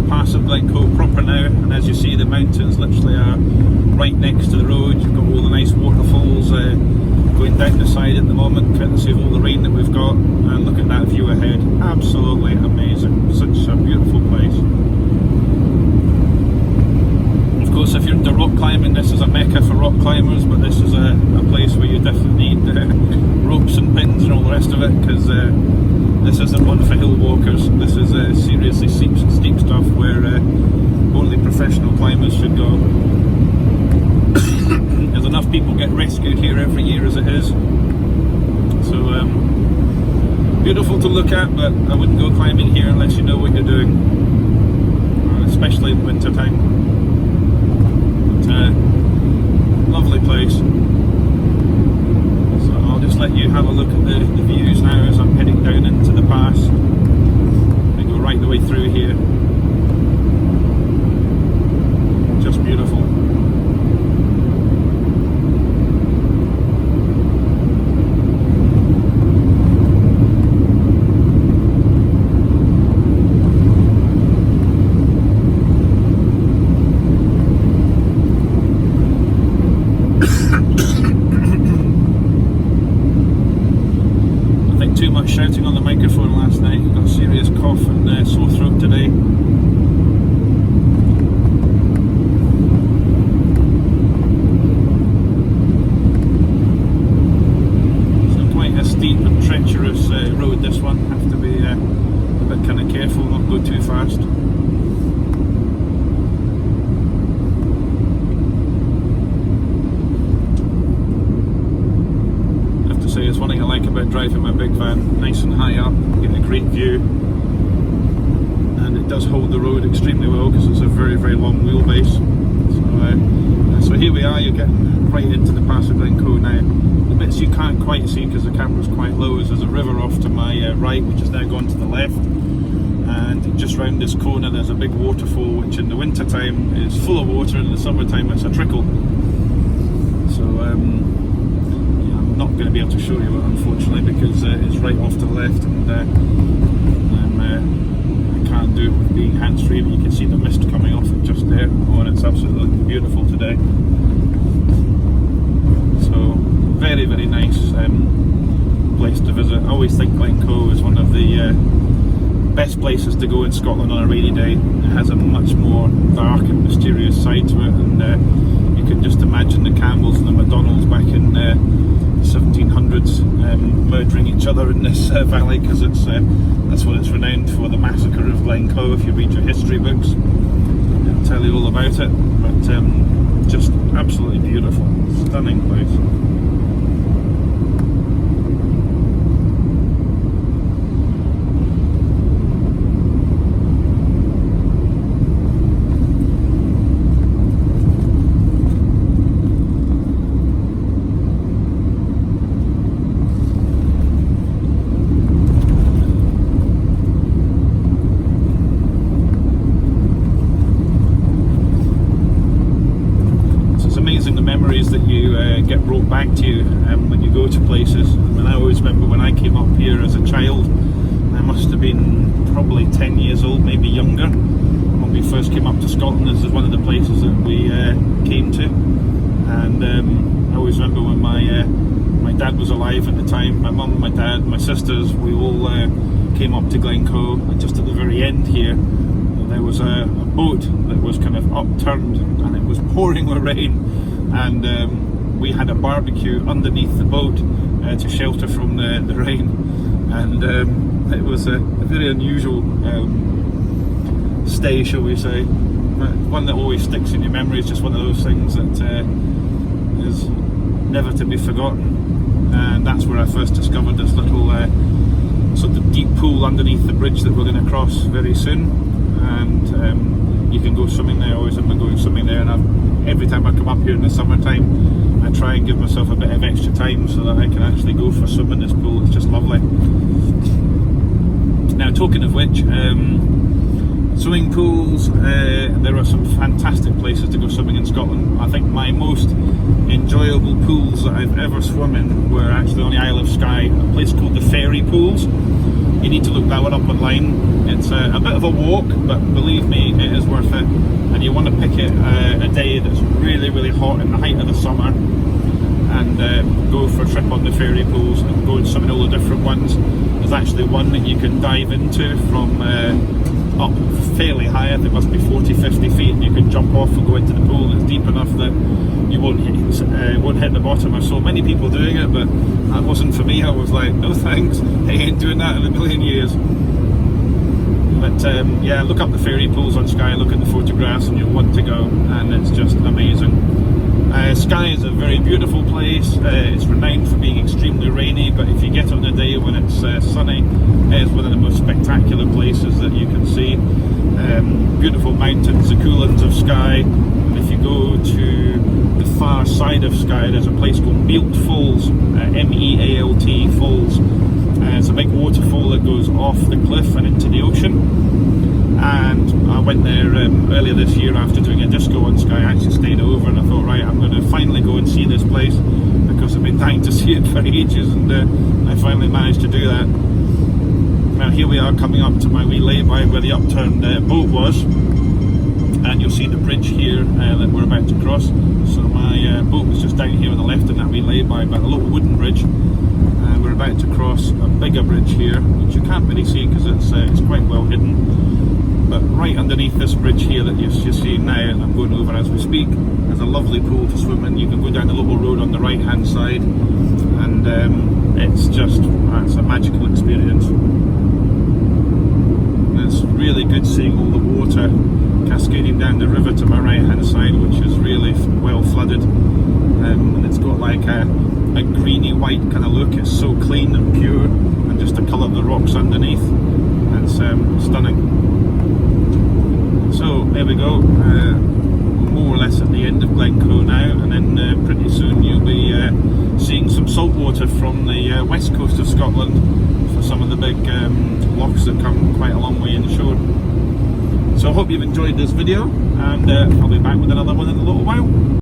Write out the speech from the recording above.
pass of Glencoe proper now, and as you see, the mountains literally are right next to the road. You've got all the nice waterfalls going down the side at the moment, courtesy of all the rain that we've got, and look at that view ahead. Absolutely amazing. Such a beautiful place. Of course, if you're into rock climbing, this is a mecca for rock climbers, but this is a place where you definitely need ropes and pins and all the rest of it, because this isn't one for hill walkers. This is seriously steep stuff where only professional climbers should go. There's enough people get rescued here every year as it is. So beautiful to look at, but I wouldn't go climbing here unless you know what you're doing, especially in winter time. But, lovely place. So I'll just let you have a look at the views now as I'm heading down into the pass. I go right the way through here. Just beautiful. Too much shouting on the microphone last night. Got a serious cough and sore throat today. So quite a steep and treacherous road this one. Have to be a bit kind of careful, not go too fast. It's one thing I like about driving my big van, nice and high up, getting a great view, and it does hold the road extremely well because it's a very, very long wheelbase. So here we are. You're getting right into the pass of Glencoe now. The bits you can't quite see because the camera's quite low is there's a river off to my right, which has now gone to the left, and just round this corner there's a big waterfall, which in the winter time is full of water, and in the summertime it's a trickle. So not going to be able to show you it, unfortunately, because it's right off to the left, and I can't do it with being hands-free, but you can see the mist coming off it just there. Oh, and it's absolutely beautiful today. So very, very nice place to visit. I always think Glencoe is one of the best places to go in Scotland on a rainy day. It has a much more dark and mysterious side to it, and you can just imagine the Campbells and the MacDonalds back in 1700s murdering each other in this valley, because that's what it's renowned for, the massacre of Glencoe. If you read your history books, they'll tell you all about it. But just absolutely beautiful, stunning place. The memories that you get brought back to you when you go to places. And I always remember when I came up here as a child, I must have been probably 10 years old, maybe younger, when we first came up to Scotland. This is one of the places that we came to, and I always remember when my dad was alive at the time. My mum, my dad, my sisters, we all came up to Glencoe, and just at the very end here there was a boat that was kind of upturned, and it was pouring with rain, and we had a barbecue underneath the boat to shelter from the rain, and it was a very unusual stay, shall we say. One that always sticks in your memory. It's just one of those things that is never to be forgotten, and that's where I first discovered this little sort of deep pool underneath the bridge that we're going to cross very soon. And you can go swimming there. I always remember going swimming there, and every time I come up here in the summertime I try and give myself a bit of extra time so that I can actually go for a swim in this pool. It's just lovely. Now, talking of which, swimming pools, there are some fantastic places to go swimming in Scotland. I think my most enjoyable pools that I've ever swum in were actually on the Isle of Skye, a place called the Fairy Pools. you need to look that one up online. It's a bit of a walk, but believe me, it is worth it. And you want to pick it a day that's really, really hot in the height of the summer, and go for a trip on the ferry pools and go and swim in all the different ones. There's actually one that you can dive into from up fairly high. I think it must be 40-50 feet, and you can jump off and go into the pool. It's deep enough that you won't hit the bottom. I saw many people doing it, but that wasn't for me. I was like, no thanks, I ain't doing that in a million years. But yeah, look up the ferry pools on Skye, look at the photographs, and you'll want to go, and it's just amazing. Skye is a very beautiful place. It's renowned for being extremely rainy, but if you get on a day when it's sunny, it is one of the most spectacular places that you can see. Beautiful mountains, the Coollands of Skye. And if you go to the far side of Skye, there's a place called Mealt Falls, M-E-A-L-T Falls. It's a big waterfall that goes off the cliff and into the ocean. And I went there earlier this year after doing a disco on Skye. I actually stayed over, and I thought, right, I'm going to finally go and see this place, because I've been dying to see it for ages, and I finally managed to do that. Now here we are coming up to my wee lay-by where the upturned boat was, and you'll see the bridge here that we're about to cross. So my boat was just down here on the left in that wee lay-by, but a little wooden bridge. We're about to cross a bigger bridge here, which you can't really see because it's quite well hidden. But right underneath this bridge here that you're seeing now, and I'm going over as we speak, there's a lovely pool to swim in. You can go down the little road on the right hand side, and it's a magical experience. It's really good seeing all the water cascading down the river to my right hand side, which is really well flooded, and it's got like a greeny white kind of look. It's so clean and pure, and just the colour of the rocks underneath. It's stunning. So there we go, more or less at the end of Glencoe now, and then pretty soon you'll be seeing some salt water from the west coast of Scotland for some of the big lochs that come quite a long way inshore. So I hope you've enjoyed this video, and I'll be back with another one in a little while.